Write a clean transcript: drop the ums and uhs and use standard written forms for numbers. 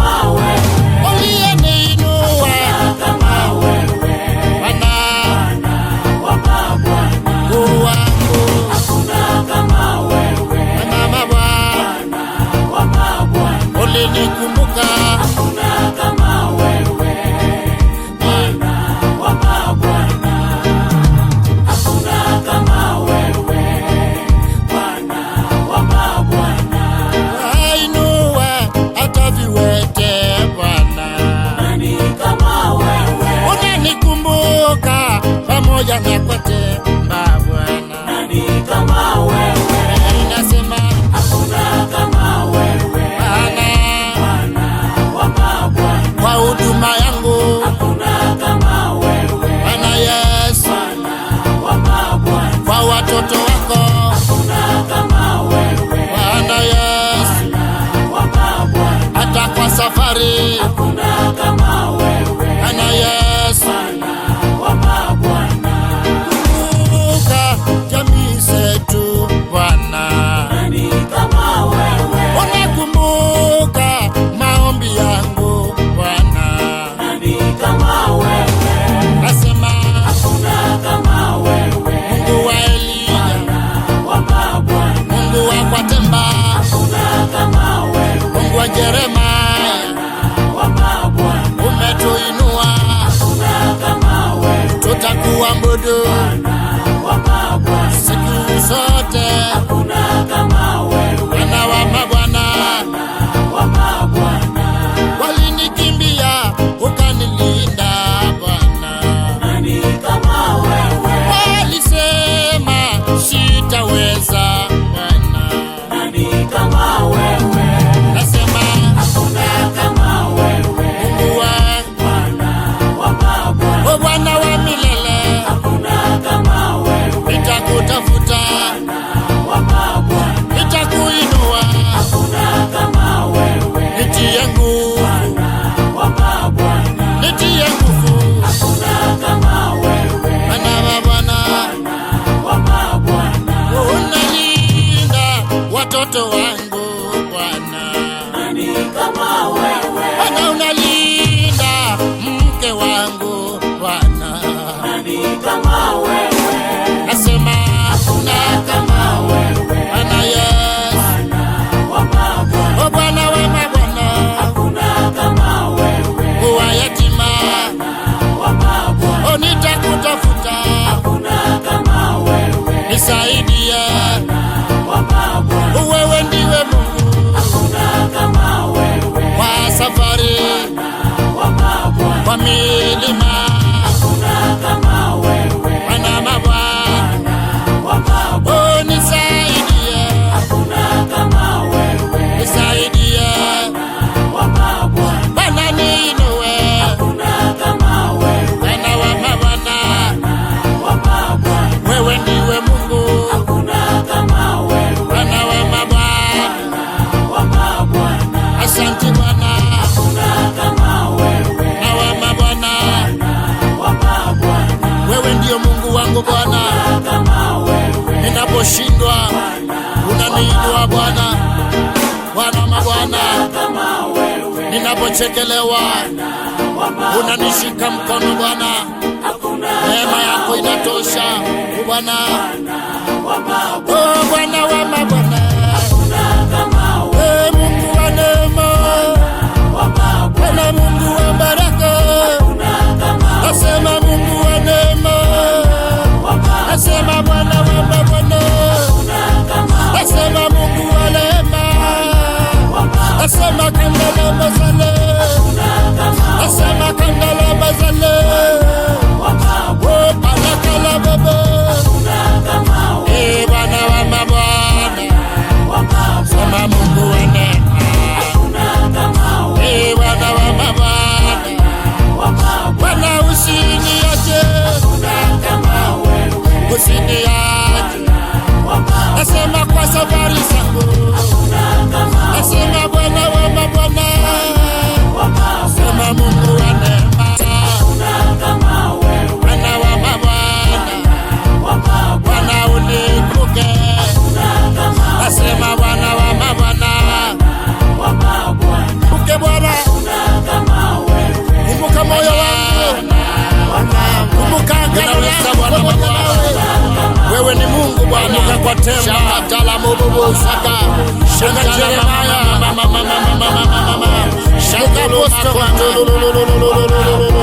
kama wewe, uliyeniinua kama wewe, Bwana wa mabwana. wangu. Hakuna kama wewe, Mama Bwana wa mabwana. ulinikumbuka. Hakuna kama wewe, Bwana wa mabwana. Hakuna kama wewe, Bwana wa mabwana. Ainua hata viwete Bwana, Nani kama wewe, unanikumbuka pamoja na kutembea Bwana. nani kama wewe, Nasema hakuna kama wewe, Bwana wa mabwana. kwa huduma yangu Hakuna kama wewe, Bwana Yesu, wa mabwana. kwa watoto wako Hakuna kama wewe, Bwana Yesu, wa mabwana. hata kwa safari Hakuna kama wewe, Bwana Yesu. wa mabwana. Kumbuka jamii zetu Bwana, Nani kama wewe, unakumbuka maombi yangu Bwana. nani kama wewe, Nasema hakuna kama wewe, Mungu wa Eliya, wa mabwana. Mungu wa Kwatemba, Hakuna kama wewe, Mungu wa Jeremaya, wa mabwana. umetuinua, Hakuna kama wewe, tutakuabudu wa mabwana. siku zote. Hakuna kama wewe, Bwana wa mabwana, wa mabwana. walinikimbia ukanilinda Bwana, Nani kama wewe, walisema sitaweza Bwana. nani kama wewe, Nasema hakuna kama wewe, Mungu wangu, wa mabwana. o Bwana wa milele, Hakuna kama wewe, nitakutafuta, wa mabwana. nitakuinua, Hakuna kama wewe, nitie nguvu, wa mabwana. nitie nguvu. Hakuna kama wewe, Bwana wa Bwana, wa mabwana. unalinda watoto wangu Bwana. Nani kama wewe, Bwana unalinda mke wangu Bwana. nani kama wewe, Nasema hakuna kama wewe, Bwana Yesu, wa mabwana. o Bwana wa mabwana, Hakuna kama wewe, kuwa yatima, wa mabwana. o nitakutafuta, Hakuna kama wewe, nisaidie, wa mabwana. wewe ndiwe Mungu Hakuna kama wewe, kwa safari, wa mabwana. kwa milima, Hakuna kama wewe, Bwana mabwana, wa mabwana. o nisaidie, Hakuna kama wewe, nisaidie, wa mabwana. Bwana niinue, Hakuna kama wewe, Bwana wa mabwana, wa mabwana. wewe ndiwe Mungu, Hakuna kama wewe, Bwana wa mabwana. wa mabwana. Asante Bwana Hakuna kama wewe, na wa mabwana, wa mabwana. wewe ndio Mungu wangu Bwana. Kama wewe, Ninaposhindwa unaniinua Bwana, Bwana wa mabwana. kama wewe, Ninapochekelewa unanishika mkono Bwana. hakuna Neema yako inatosha Bwana, wa mabwana. oh Bwana wa mabwana, Kama wewe, eh Mungu wa neema, wa mabwana. Bwana Mungu wa baraka. Kama Nasema Mungu wa neema, nasema Bwana wa mabwana, nasema Mungu wa rehema, nasema kandala mazale, nasema kandala mazale, oh baraka la baba, eh Bwana wa mabwana, sema Mungu wa neema, eh Bwana wa mabwana, Bwana usiniache, usiniache, nasema kwa safari zangu, nasema Bwana wa mabwana, kwa temba. Shakatala mobobo saka. Shaka Jeremiah. Shaka Apostle.